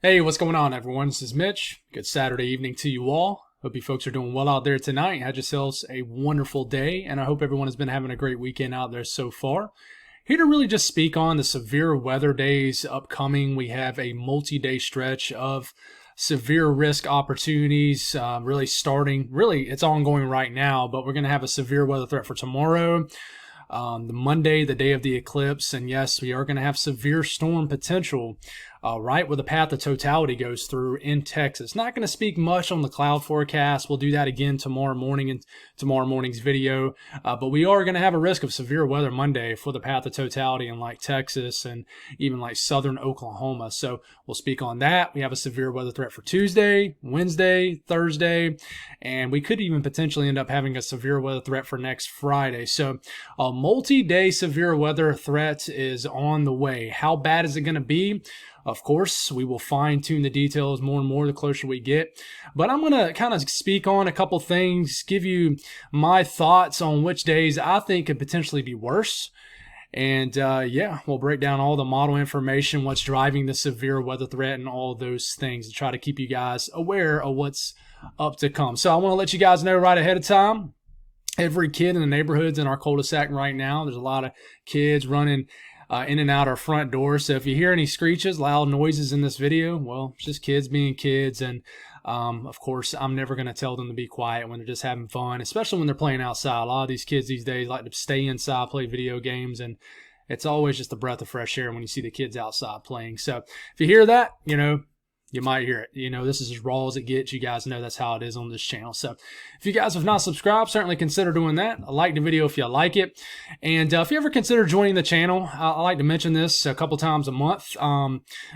Hey, what's going on, everyone? This is Mitch. Good Saturday evening to you all. Hope you folks are doing well out there tonight. Had yourselves a wonderful day, and I hope everyone has been having a great weekend out there so far. Here to really just speak on the severe weather days upcoming. We have a multi-day stretch of severe risk opportunities really starting. Really, it's ongoing right now, but we're going to have a severe weather threat for tomorrow, the Monday, the day of the eclipse, and yes, we are going to have severe storm potential right where the path of totality goes through in Texas. Not going to speak much on the cloud forecast. We'll do that again tomorrow morning in tomorrow morning's video, but we are going to have a risk of severe weather Monday for the path of totality in like Texas and even like southern Oklahoma. So we'll speak on that. We have a severe weather threat for Tuesday, Wednesday, Thursday, and we could even potentially end up having a severe weather threat for next Friday. So a multi-day severe weather threat is on the way. How bad is it going to be? Of course, we will fine-tune the details more and more the closer we get. But I'm going to kind of speak on a couple things, give you my thoughts on which days I think could potentially be worse. And yeah, we'll break down all the model information, what's driving the severe weather threat, and all those things to try to keep you guys aware of what's up to come. So I want to let you guys know right ahead of time. Every kid in the neighborhoods in our cul-de-sac right now, there's a lot of kids running in and out our front door. So if you hear any screeches, loud noises in this video, well, it's just kids being kids. And of course, I'm never going to tell them to be quiet when they're just having fun, especially when they're playing outside. A lot of these kids these days like to stay inside, play video games, and it's always just a breath of fresh air when you see the kids outside playing. So if you hear that, you might hear it. This is as raw as it gets. You guys know that's how it is on this channel. So if you guys have not subscribed, certainly consider doing that. Like the video if you like it. And if you ever consider joining the channel, I like to mention this a couple times a month.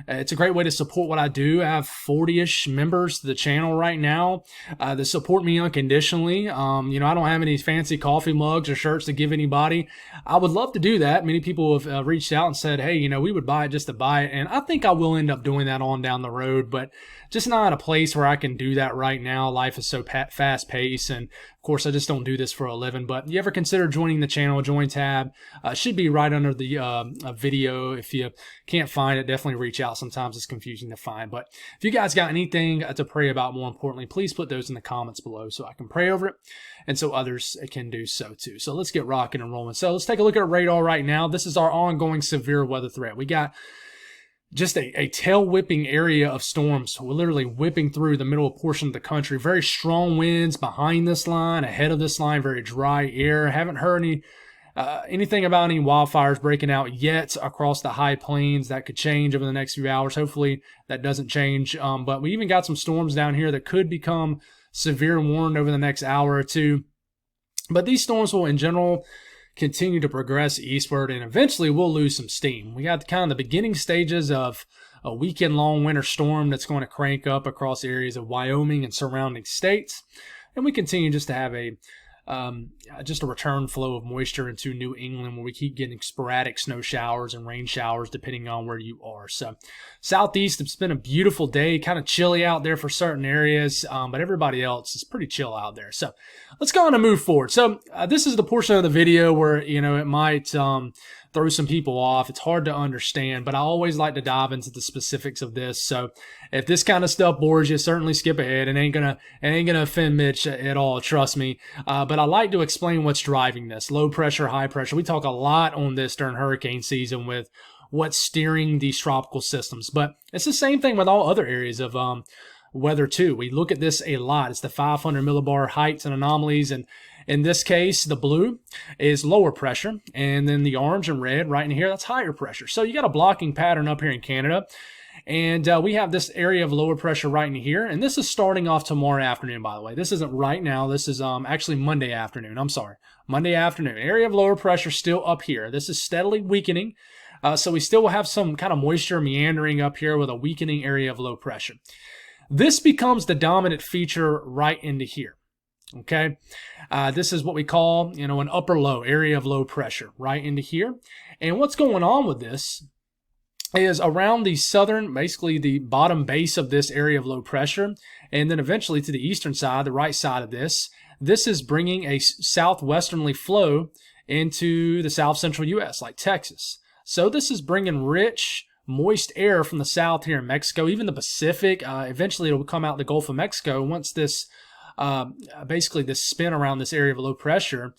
It's a great way to support what I do. I have 40-ish members to the channel right now that support me unconditionally. I don't have any fancy coffee mugs or shirts to give anybody. I would love to do that. Many people have reached out and said, hey, we would buy it just to buy it. And I think I will end up doing that on down the road, but just not at a place where I can do that right now. Life is so fast paced, and of course I just don't do this for a living. But you ever consider joining the channel? Join tab should be right under the video. If you can't find it, definitely reach out. Sometimes it's confusing to find, but if you guys got anything to pray about, more importantly, please put those in the comments below so I can pray over it and so others can do so too. So let's get rocking and rolling. So let's take a look at our radar right now. This is our ongoing severe weather threat. We got just a tail whipping area of storms. We're literally whipping through the middle portion of the country. Very strong winds behind this line, ahead of this line, very dry air. Haven't heard anything about any wildfires breaking out yet across the high plains. That could change over the next few hours. Hopefully that doesn't change. But we even got some storms down here that could become severe warned over the next hour or two. But these storms will, in general, continue to progress eastward, and eventually we'll lose some steam. We got kind of the beginning stages of a weekend-long winter storm that's going to crank up across areas of Wyoming and surrounding states, and we continue just to have just a return flow of moisture into New England, where we keep getting sporadic snow showers and rain showers depending on where you are. So southeast, it's been a beautiful day, kind of chilly out there for certain areas, but everybody else is pretty chill out there. So let's go on and move forward. So this is the portion of the video where it might throw some people off. It's hard to understand, but I always like to dive into the specifics of this. So if this kind of stuff bores you, certainly skip ahead. It ain't gonna offend Mitch at all, trust me. But I like to explain what's driving this. Low pressure, high pressure. We talk a lot on this during hurricane season with what's steering these tropical systems. But it's the same thing with all other areas of weather too. We look at this a lot. It's the 500 millibar heights and anomalies, and in this case, the blue is lower pressure, and then the orange and red right in here, that's higher pressure. So you got a blocking pattern up here in Canada, and we have this area of lower pressure right in here, and this is starting off tomorrow afternoon, by the way. This isn't right now. This is actually Monday afternoon. I'm sorry. Monday afternoon. Area of lower pressure still up here. This is steadily weakening, so we still will have some kind of moisture meandering up here with a weakening area of low pressure. This becomes the dominant feature right into here. Okay, this is what we call, an upper low area of low pressure right into here. And what's going on with this is around the southern, basically the bottom base of this area of low pressure, and then eventually to the eastern side, the right side of this is bringing a southwesterly flow into the south central U.S., like Texas. So this is bringing rich, moist air from the south here in Mexico, even the Pacific. Eventually, it will come out the Gulf of Mexico. Once this, basically this spin around this area of low pressure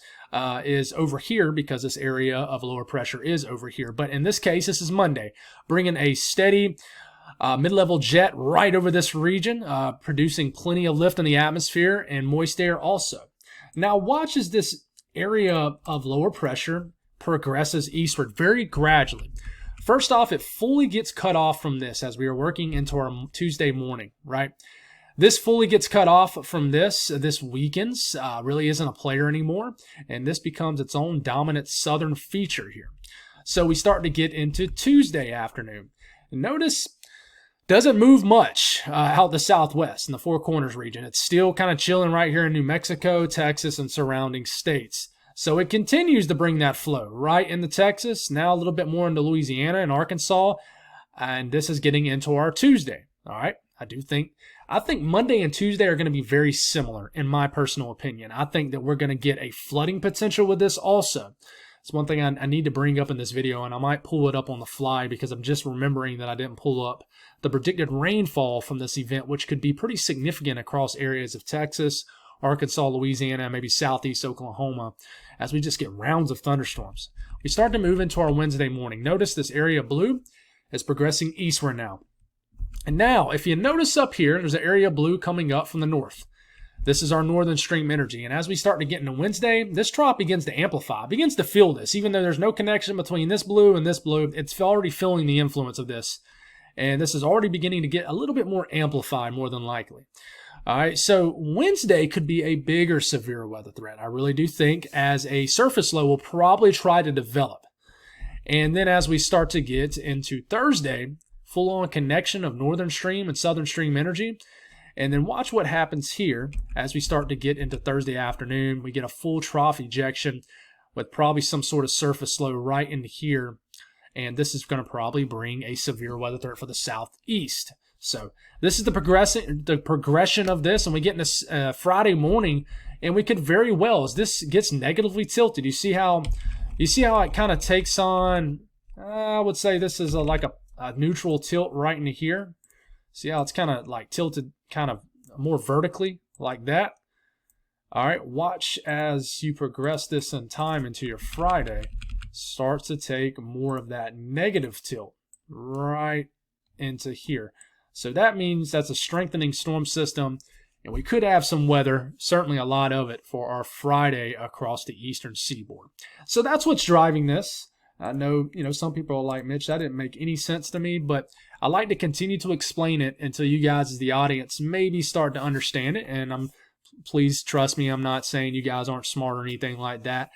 is over here, because this area of lower pressure is over here. But in this case, this is Monday, bringing a steady mid-level jet right over this region, producing plenty of lift in the atmosphere and moist air also. Now watch as this area of lower pressure progresses eastward very gradually. First off, it fully gets cut off from this as we are working into our Tuesday morning, right? This fully gets cut off from this. This weakens, really isn't a player anymore, and this becomes its own dominant southern feature here. So we start to get into Tuesday afternoon. Notice doesn't move much out the southwest in the Four Corners region. It's still kind of chilling right here in New Mexico, Texas, and surrounding states. So it continues to bring that flow right into Texas, now a little bit more into Louisiana and Arkansas, and this is getting into our Tuesday. All right, I think Monday and Tuesday are going to be very similar, in my personal opinion. I think that we're going to get a flooding potential with this also. It's one thing I need to bring up in this video, and I might pull it up on the fly because I'm just remembering that I didn't pull up the predicted rainfall from this event, which could be pretty significant across areas of Texas, Arkansas, Louisiana, maybe southeast Oklahoma, as we just get rounds of thunderstorms. We start to move into our Wednesday morning. Notice this area of blue is progressing eastward now. And now, if you notice up here, there's an area of blue coming up from the north. This is our northern stream energy. And as we start to get into Wednesday, this trough begins to amplify, begins to feel this. Even though there's no connection between this blue and this blue, it's already feeling the influence of this. And this is already beginning to get a little bit more amplified, more than likely. All right, so Wednesday could be a bigger severe weather threat. I really do think, as a surface low will probably try to develop. And then as we start to get into Thursday, full-on connection of northern stream and southern stream energy. And then watch what happens here as we start to get into Thursday afternoon. We get a full trough ejection with probably some sort of surface low right into here. And this is going to probably bring a severe weather threat for the southeast. So this is the progression of this, and we get into Friday morning, and we could very well, as this gets negatively tilted, you see how it kind of takes on, I would say this is like a neutral tilt right into here. See how it's kind of like tilted kind of more vertically like that. All right, watch as you progress this in time into your Friday, starts to take more of that negative tilt right into here. So that means that's a strengthening storm system, and we could have some weather, certainly a lot of it, for our Friday across the eastern seaboard. So that's what's driving this. I know, some people are like, Mitch, that didn't make any sense to me, but I like to continue to explain it until you guys as the audience maybe start to understand it. And please trust me, I'm not saying you guys aren't smart or anything like that.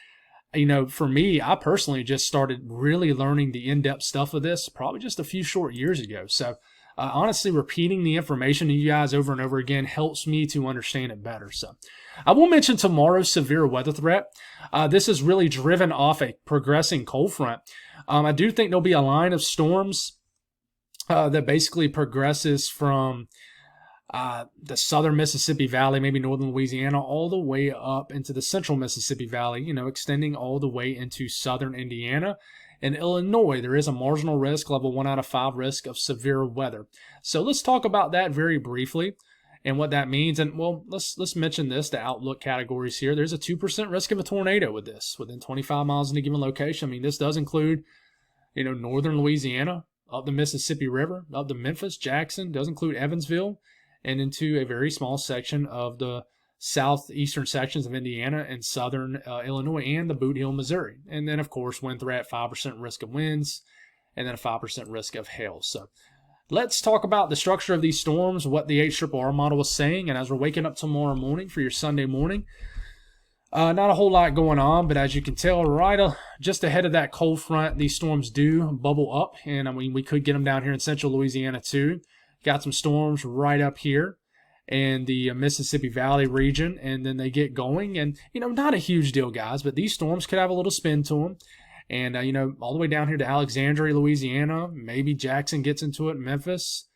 For me, I personally just started really learning the in-depth stuff of this probably just a few short years ago. So honestly, repeating the information to you guys over and over again helps me to understand it better. So I will mention tomorrow's severe weather threat. This is really driven off a progressing cold front. I do think there'll be a line of storms that basically progresses from the southern Mississippi Valley, maybe northern Louisiana, all the way up into the central Mississippi Valley, extending all the way into southern Indiana. In Illinois, there is a marginal risk, level 1 out of 5 risk of severe weather. So let's talk about that very briefly and what that means. And well, let's mention this, the outlook categories here. There's a 2% risk of a tornado with this within 25 miles in a given location. I mean, this does include, northern Louisiana, up the Mississippi River, up to Memphis, Jackson, does include Evansville, and into a very small section of the southeastern sections of Indiana and southern Illinois and the Boot Hill, Missouri. And then, of course, wind threat, 5% risk of winds, and then a 5% risk of hail. So let's talk about the structure of these storms, what the HRRR model was saying. And as we're waking up tomorrow morning for your Sunday morning, not a whole lot going on, but as you can tell, just ahead of that cold front, these storms do bubble up. And I mean, we could get them down here in central Louisiana too. Got some storms right up here and the Mississippi Valley region, and then they get going. And, not a huge deal, guys, but these storms could have a little spin to them. And, all the way down here to Alexandria, Louisiana, maybe Jackson gets into it, Memphis.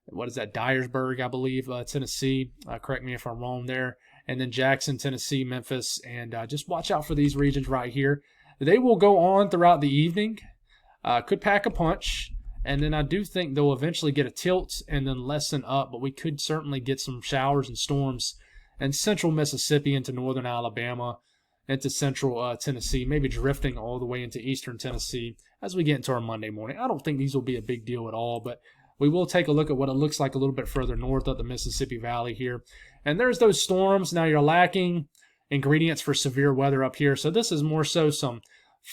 What is that, Dyersburg, I believe, Tennessee. Correct me if I'm wrong there. And then Jackson, Tennessee, Memphis, and just watch out for these regions right here. They will go on throughout the evening, could pack a punch. And then I do think they'll eventually get a tilt and then lessen up, but we could certainly get some showers and storms in central Mississippi into northern Alabama, into central Tennessee, maybe drifting all the way into eastern Tennessee as we get into our Monday morning. I don't think these will be a big deal at all, but we will take a look at what it looks like a little bit further north of the Mississippi Valley here. And there's those storms. Now you're lacking ingredients for severe weather up here. So this is more so some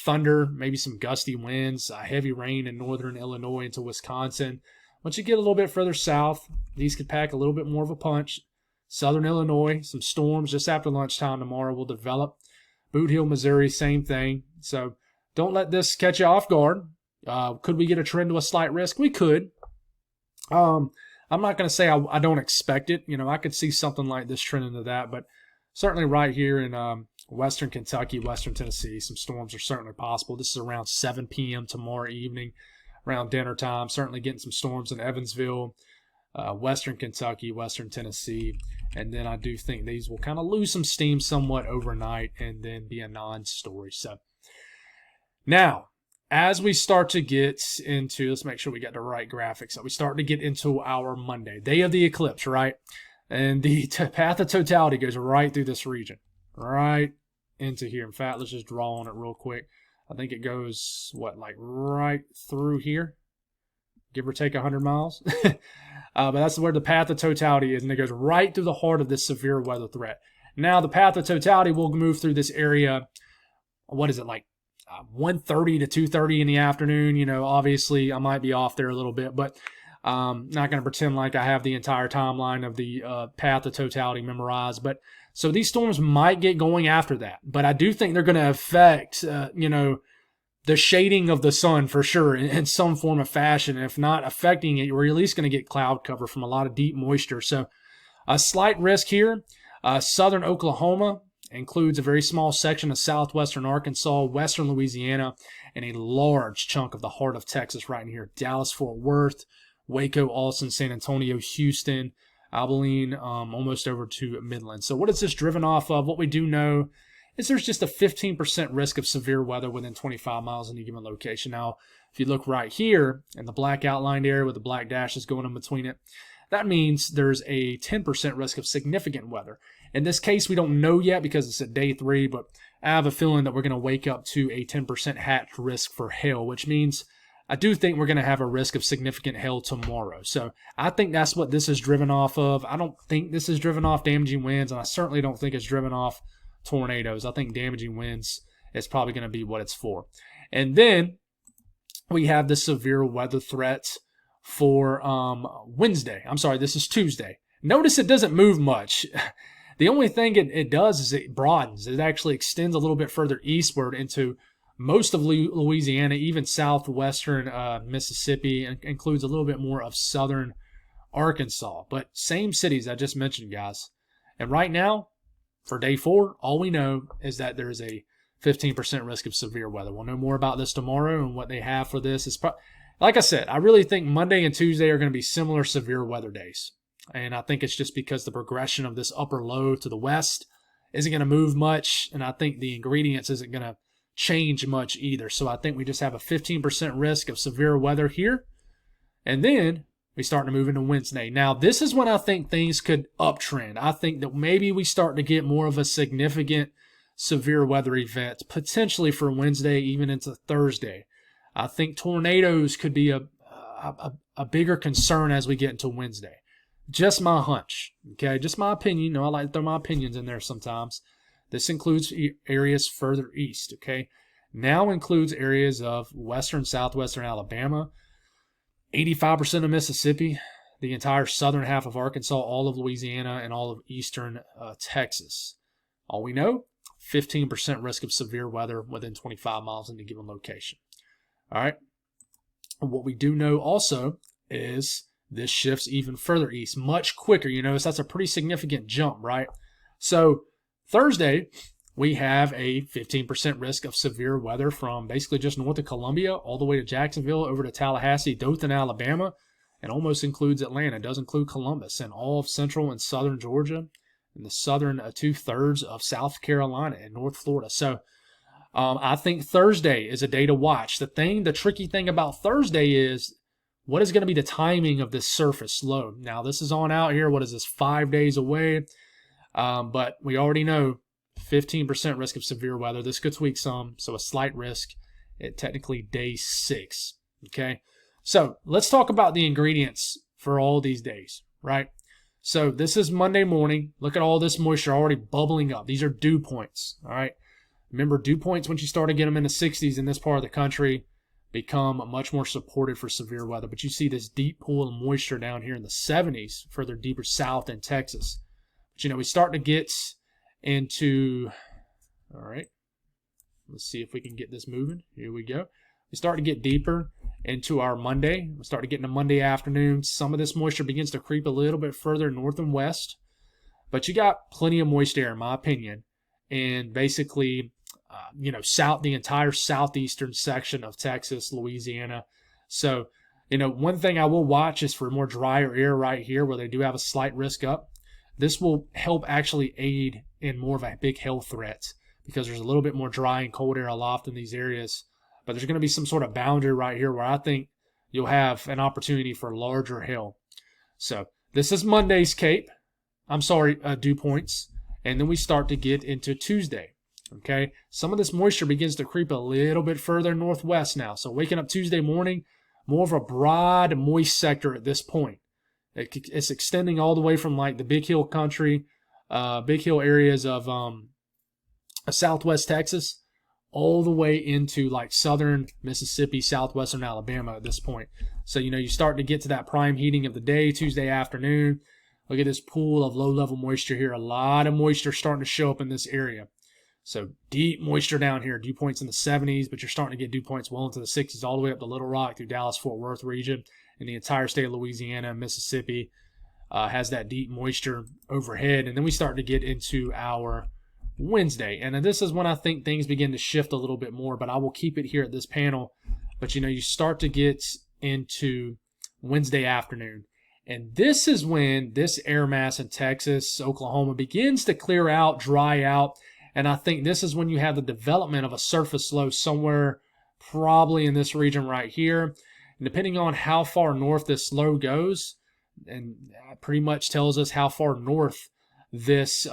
thunder, maybe some gusty winds, heavy rain in northern Illinois into Wisconsin. Once you get a little bit further south, these could pack a little bit more of a punch. Southern Illinois, some storms just after lunchtime tomorrow will develop. Boot Hill, Missouri, same thing. So don't let this catch you off guard. Could we get a trend to a slight risk? We could. I'm not going to say I don't expect it. I could see something like this trend into that, but certainly right here in western Kentucky, western Tennessee, some storms are certainly possible. This is around 7 p.m. tomorrow evening, around dinner time. Certainly getting some storms in Evansville, western Kentucky, western Tennessee. And then I do think these will kind of lose some steam somewhat overnight and then be a non-story. So now, as we start to get into, let's make sure we got the right graphics. So we start to get into our Monday, day of the eclipse, right? And the path of totality goes right through this region, right into here. In fact, let's just draw on it real quick. I think it goes, right through here, give or take 100 miles. But that's where the path of totality is, and it goes right through the heart of this severe weather threat. Now, the path of totality will move through this area, 1:30 to 2:30 in the afternoon. Obviously, I might be off there a little bit, but not going to pretend like I have the entire timeline of the path of totality memorized. But so these storms might get going after that, but I do think they're going to affect, the shading of the sun for sure in some form of fashion. If not affecting it, we're at least going to get cloud cover from a lot of deep moisture. So a slight risk here. Southern Oklahoma includes a very small section of southwestern Arkansas, western Louisiana, and a large chunk of the heart of Texas right in here. Dallas, Fort Worth, Waco, Austin, San Antonio, Houston, Abilene, almost over to Midland. So what is this driven off of? What we do know is there's just a 15% risk of severe weather within 25 miles in a given location. Now, if you look right here in the black outlined area with the black dashes going in between it, that means there's a 10% risk of significant weather. In this case, we don't know yet because it's at day 3, but I have a feeling that we're going to wake up to a 10% hatch risk for hail, which means I do think we're going to have a risk of significant hail tomorrow. So I think that's what this is driven off of. I don't think this is driven off damaging winds, and I certainly don't think it's driven off tornadoes. I think damaging winds is probably going to be what it's for. And then we have the severe weather threat for Wednesday. I'm sorry, this is Tuesday. Notice it doesn't move much. The only thing it does is it broadens. It actually extends a little bit further eastward into most of Louisiana, even southwestern Mississippi, and includes a little bit more of southern Arkansas. But same cities I just mentioned, guys. And right now, for day 4, all we know is that there is a 15% risk of severe weather. We'll know more about this tomorrow, and what they have for this is, like I said, I really think Monday and Tuesday are going to be similar severe weather days. And I think it's just because the progression of this upper low to the west isn't going to move much, and I think the ingredients isn't going to change much either. So I think we just have a 15% risk of severe weather here. And then we start to move into Wednesday. Now, this is when I think things could uptrend. I think that maybe we start to get more of a significant severe weather event, potentially for Wednesday, even into Thursday. I think tornadoes could be a bigger concern as we get into Wednesday. Just my hunch, okay? Just my opinion. I like to throw my opinions in there sometimes. This includes areas further east, okay? Now includes areas of western, southwestern Alabama, 85% of Mississippi, the entire southern half of Arkansas, all of Louisiana, and all of eastern Texas. All we know, 15% risk of severe weather within 25 miles in a given location. All right? What we do know also is this shifts even further east, much quicker. You notice that's a pretty significant jump, right? So Thursday, we have a 15% risk of severe weather from basically just north of Columbia all the way to Jacksonville, over to Tallahassee, Dothan, Alabama, and almost includes Atlanta. It does include Columbus and all of central and southern Georgia and the southern 2/3 of South Carolina and North Florida. So I think Thursday is a day to watch. The tricky thing about Thursday is what is going to be the timing of this surface low? Now, this is on out here. What is this, 5 days away? But we already know 15% risk of severe weather. This could tweak some, so a slight risk at technically day 6. Okay, so let's talk about the ingredients for all these days, right? So this is Monday morning. Look at all this moisture already bubbling up. These are dew points, all right? Remember, dew points, once you start to get them in the 60s in this part of the country, become much more supported for severe weather. But you see this deep pool of moisture down here in the 70s, further deeper south in Texas. But, we start to get into, all right, let's see if we can get this moving. Here we go. We start to get deeper into our Monday. We start to get into Monday afternoon. Some of this moisture begins to creep a little bit further north and west. But you got plenty of moist air, in my opinion. And basically, south, the entire southeastern section of Texas, Louisiana. So, one thing I will watch is for more drier air right here where they do have a slight risk up. This will help actually aid in more of a big hail threat because there's a little bit more dry and cold air aloft in these areas. But there's going to be some sort of boundary right here where I think you'll have an opportunity for larger hail. So this is Monday's dew points. And then we start to get into Tuesday. Okay, some of this moisture begins to creep a little bit further northwest now. So waking up Tuesday morning, more of a broad, moist sector at this point. It's extending all the way from like the Big Hill country, Big Hill areas of southwest Texas, all the way into like southern Mississippi, southwestern Alabama at this point. So, you start to get to that prime heating of the day, Tuesday afternoon. Look at this pool of low-level moisture here. A lot of moisture starting to show up in this area. So deep moisture down here, dew points in the 70s, but you're starting to get dew points well into the 60s, all the way up to Little Rock through Dallas-Fort Worth region. And the entire state of Louisiana and Mississippi has that deep moisture overhead. And then we start to get into our Wednesday. And then this is when I think things begin to shift a little bit more, but I will keep it here at this panel. But, you start to get into Wednesday afternoon. And this is when this air mass in Texas, Oklahoma begins to clear out, dry out. And I think this is when you have the development of a surface low somewhere probably in this region right here. And depending on how far north this low goes, and pretty much tells us how far north this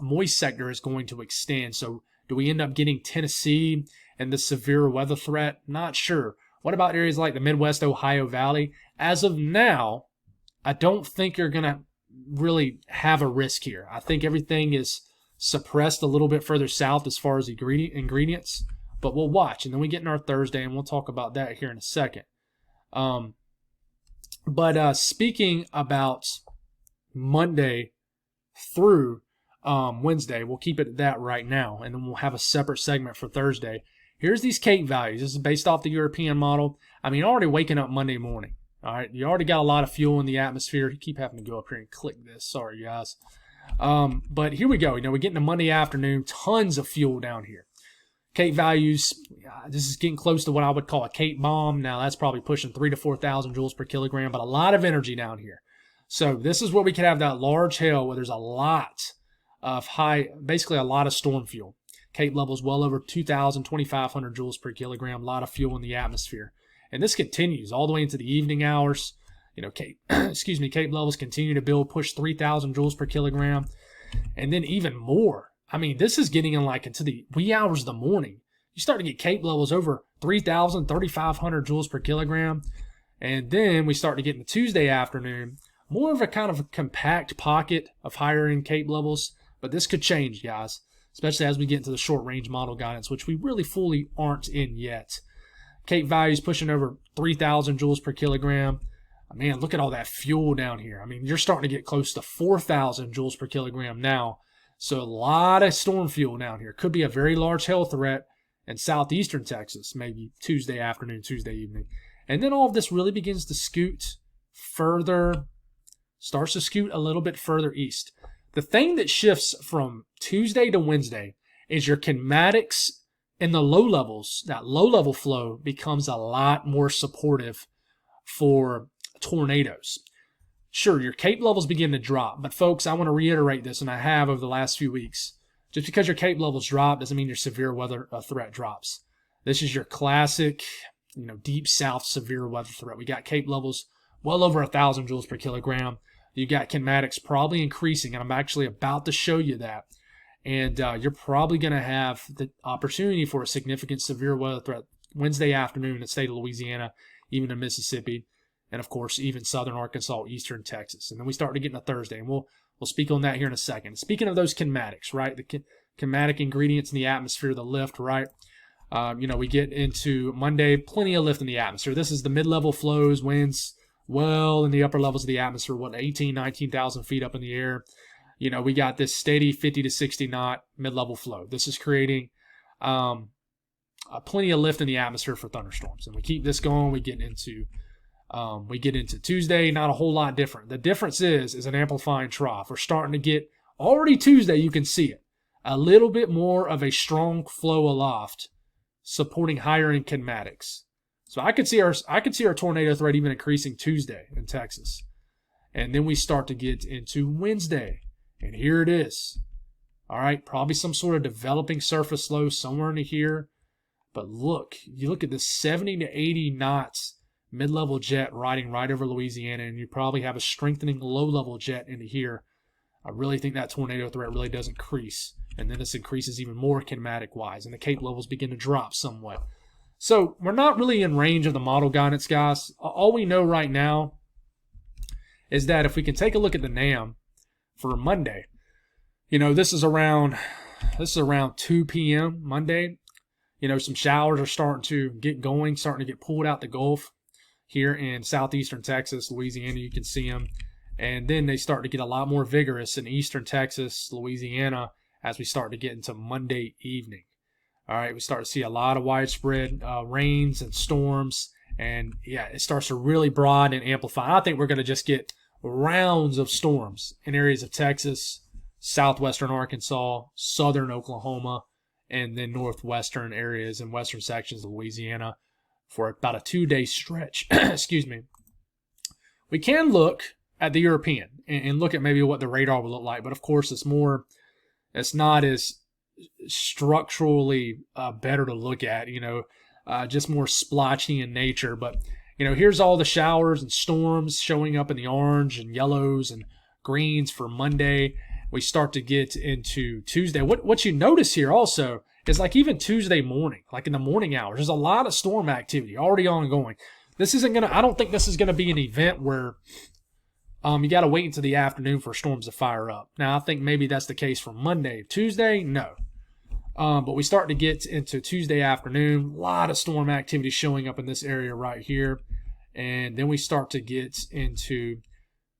moist sector is going to extend. So do we end up getting Tennessee and the severe weather threat? Not sure. What about areas like the Midwest Ohio Valley? As of now, I don't think you're going to really have a risk here. I think everything is suppressed a little bit further south as far as ingredients, but we'll watch. And then we get in our Thursday, and we'll talk about that here in a second. But speaking about Monday through Wednesday, we'll keep it at that right now, and then we'll have a separate segment for Thursday. Here's these CAPE values. This is based off the European model. I mean, already waking up Monday morning. All right, you already got a lot of fuel in the atmosphere. You keep having to go up here and click this. Sorry, guys. But here we go. We get into Monday afternoon. Tons of fuel down here. CAPE values. This is getting close to what I would call a CAPE bomb. Now that's probably pushing 3,000 to 4,000 joules per kilogram, but a lot of energy down here. So this is where we can have that large hail where there's a lot of basically a lot of storm fuel. CAPE levels well over 2,000, 2,500 joules per kilogram. A lot of fuel in the atmosphere. And this continues all the way into the evening hours. CAPE levels continue to build, push 3,000 joules per kilogram. And then even more. I mean, this is getting into the wee hours of the morning. You start to get CAPE levels over 3,000, 3,500 joules per kilogram. And then we start to get into Tuesday afternoon. More of a kind of a compact pocket of higher end CAPE levels. But this could change, guys. Especially as we get into the short range model guidance, which we really fully aren't in yet. CAPE values pushing over 3,000 joules per kilogram. Man, look at all that fuel down here. I mean, you're starting to get close to 4,000 joules per kilogram now. So a lot of storm fuel down here. Could be a very large hail threat in southeastern Texas, maybe Tuesday afternoon, Tuesday evening. And then all of this really begins to starts to scoot a little bit further east. The thing that shifts from Tuesday to Wednesday is your kinematics in the low levels. That low level flow becomes a lot more supportive for tornadoes. Sure, your CAPE levels begin to drop, but folks, I want to reiterate this, and I have over the last few weeks. Just because your CAPE levels drop doesn't mean your severe weather threat drops. This is your classic deep south severe weather threat. We got Cape levels well over 1,000 joules per kilogram. You got kinematics probably increasing, and I'm actually about to show you that. And you're probably going to have the opportunity for a significant severe weather threat Wednesday afternoon in the state of Louisiana, even in Mississippi, and of course even southern Arkansas, eastern Texas. And then we start to get into Thursday, and we'll speak on that here in a second. Speaking of those kinematics, right? The kinematic ingredients in the atmosphere, the lift, right? We get into Monday, plenty of lift in the atmosphere. This is the mid-level flows, winds well in the upper levels of the atmosphere, 19,000 feet up in the air. We got this steady 50 to 60 knot mid-level flow. This is creating plenty of lift in the atmosphere for thunderstorms. And we keep this going. We get into Tuesday, not a whole lot different. The difference is an amplifying trough. We're starting to get, already Tuesday, you can see it, a little bit more of a strong flow aloft, supporting higher in kinematics. So I could see our tornado threat even increasing Tuesday in Texas. And then we start to get into Wednesday. And here it is. All right, probably some sort of developing surface low somewhere into here. But look, you look at this 70 to 80 knots mid-level jet riding right over Louisiana, and you probably have a strengthening low-level jet into here. I really think that tornado threat really does increase. And then this increases even more kinematic-wise, and the Cape levels begin to drop somewhat. So we're not really in range of the model guidance, guys. All we know right now is that if we can take a look at the NAM for Monday, this is around 2 p.m. Monday. Some showers are starting to get going, starting to get pulled out the Gulf here in southeastern Texas, Louisiana. You can see them. And then they start to get a lot more vigorous in eastern Texas, Louisiana, as we start to get into Monday evening. All right, we start to see a lot of widespread rains and storms. And, yeah, it starts to really broaden and amplify. I think we're going to just get rounds of storms in areas of Texas, southwestern Arkansas, southern Oklahoma, and then northwestern areas and western sections of Louisiana for about a 2-day stretch. Excuse me. We can look at the European and look at maybe what the radar will look like, but of course it's not as structurally better to look at, just more splotchy in nature. But, here's all the showers and storms showing up in the orange and yellows and greens for Monday. We start to get into Tuesday. What you notice here also is like even Tuesday morning, like in the morning hours, there's a lot of storm activity already ongoing. I don't think this is going to be an event where you got to wait until the afternoon for storms to fire up. Now, I think maybe that's the case for Monday. Tuesday, no. But we start to get into Tuesday afternoon, a lot of storm activity showing up in this area right here. And then we start to get into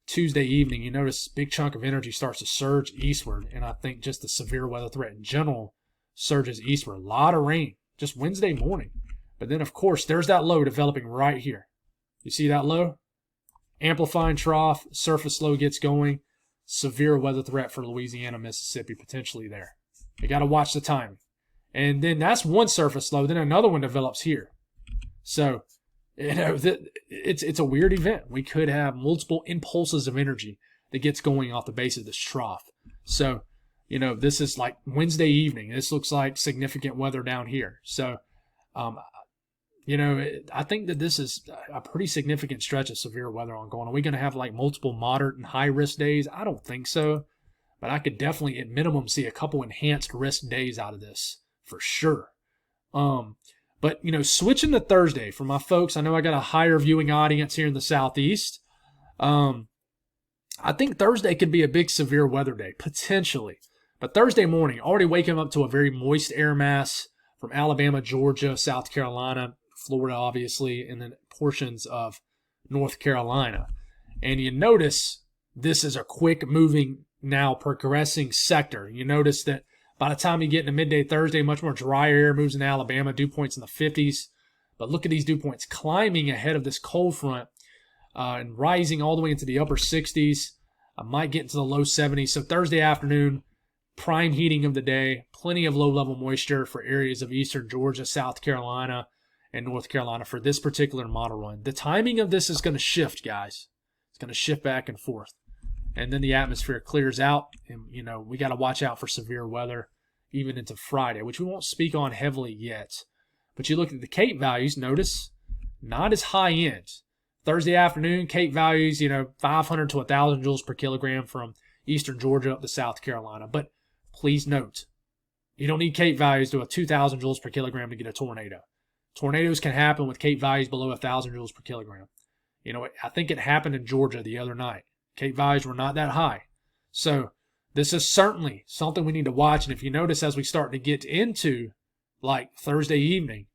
Tuesday evening. You notice a big chunk of energy starts to surge eastward. And I think just the severe weather threat in general surges eastward. A lot of rain just Wednesday morning. But then, of course, there's that low developing right here. You see that low? Amplifying trough, surface low gets going. Severe weather threat for Louisiana, Mississippi, potentially there. You got to watch the timing. And then that's one surface low. Then another one develops here. So, it's a weird event. We could have multiple impulses of energy that gets going off the base of this trough. So, this is like Wednesday evening. This looks like significant weather down here. So, I think that this is a pretty significant stretch of severe weather ongoing. Are we going to have like multiple moderate and high risk days? I don't think so. But I could definitely, at minimum, see a couple enhanced risk days out of this for sure. But, switching to Thursday for my folks, I know I got a higher viewing audience here in the Southeast. I think Thursday could be a big severe weather day, potentially. But Thursday morning, already waking up to a very moist air mass from Alabama, Georgia, South Carolina, Florida, obviously, and then portions of North Carolina. And you notice this is a quick moving, now progressing sector. You notice that by the time you get into midday Thursday, much more drier air moves into Alabama, dew points in the 50s. But look at these dew points climbing ahead of this cold front and rising all the way into the upper 60s. I might get into the low 70s. So Thursday afternoon, prime heating of the day, plenty of low-level moisture for areas of eastern Georgia, South Carolina, and North Carolina for this particular model run. The timing of this is going to shift, guys. It's going to shift back and forth. And then the atmosphere clears out, and, we got to watch out for severe weather even into Friday, which we won't speak on heavily yet. But you look at the Cape values, notice not as high end. Thursday afternoon, Cape values, 500 to 1,000 joules per kilogram from eastern Georgia up to South Carolina. But please note, you don't need Cape values to a 2,000 joules per kilogram to get a tornado. Tornadoes can happen with Cape values below 1,000 joules per kilogram. I think it happened in Georgia the other night. Cape values were not that high. So this is certainly something we need to watch. And if you notice as we start to get into like Thursday evening,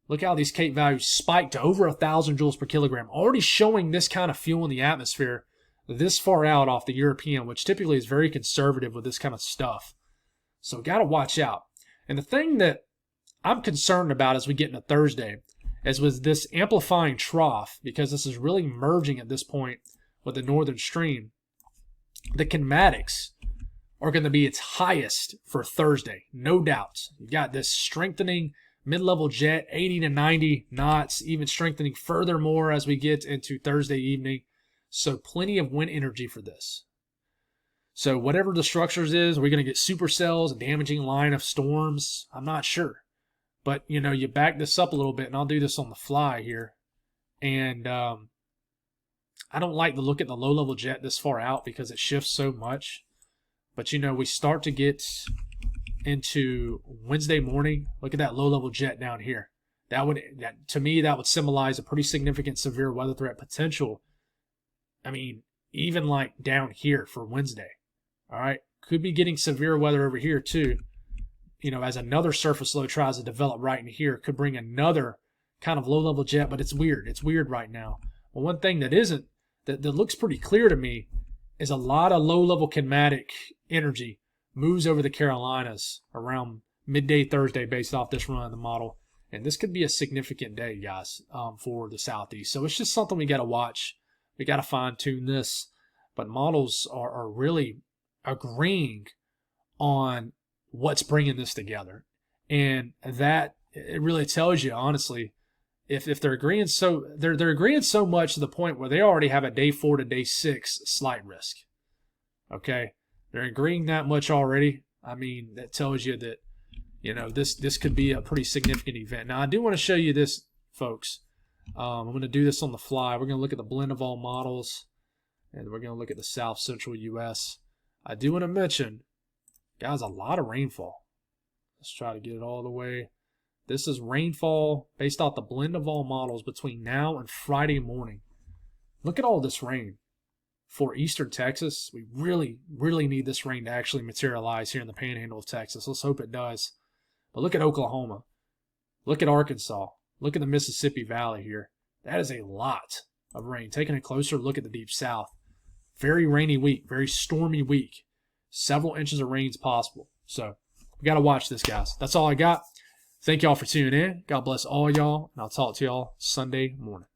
look how these Cape values spiked to over 1,000 joules per kilogram, already showing this kind of fuel in the atmosphere this far out off the European, which typically is very conservative with this kind of stuff. So got to watch out. And the thing that I'm concerned about as we get into Thursday is with this amplifying trough, because this is really merging at this point with the northern stream, the kinematics are going to be its highest for Thursday, no doubt. You got this strengthening mid-level jet, 80 to 90 knots, even strengthening furthermore as we get into Thursday evening. So plenty of wind energy for this. So whatever the structures is, we're going to get supercells, a damaging line of storms. I'm not sure. But, you back this up a little bit, and I'll do this on the fly here. And I don't like to look at the low-level jet this far out because it shifts so much. But, we start to get into Wednesday morning. Look at that low-level jet down here. To me, that would symbolize a pretty significant severe weather threat potential. I mean, even like down here for Wednesday. All right. Could be getting severe weather over here too. As another surface low tries to develop right in here, could bring another kind of low-level jet, but it's weird. It's weird right now. Well, one thing that looks pretty clear to me is a lot of low-level kinematic energy moves over the Carolinas around midday Thursday based off this run of the model. And this could be a significant day, guys, for the Southeast. So it's just something we got to watch. We got to fine-tune this. But models are really agreeing on what's bringing this together. And that, it really tells you, honestly, if they're agreeing they're agreeing so much to the point where they already have a day 4 to day 6 slight risk. Okay? They're agreeing that much already. I mean, that tells you that, this could be a pretty significant event. Now, I do want to show you this, folks. I'm going to do this on the fly. We're going to look at the blend of all models, and we're going to look at the South Central U.S. I do want to mention, guys, a lot of rainfall. Let's try to get it all the way. This is rainfall based off the blend of all models between now and Friday morning. Look at all this rain. For eastern Texas, we really, really need this rain to actually materialize here in the panhandle of Texas. Let's hope it does. But look at Oklahoma. Look at Arkansas. Look at the Mississippi Valley here. That is a lot of rain. Taking a closer look at the Deep South. Very rainy week. Very stormy week. Several inches of rain is possible. So we got to watch this, guys. That's all I got. Thank y'all for tuning in. God bless all y'all. And I'll talk to y'all Sunday morning.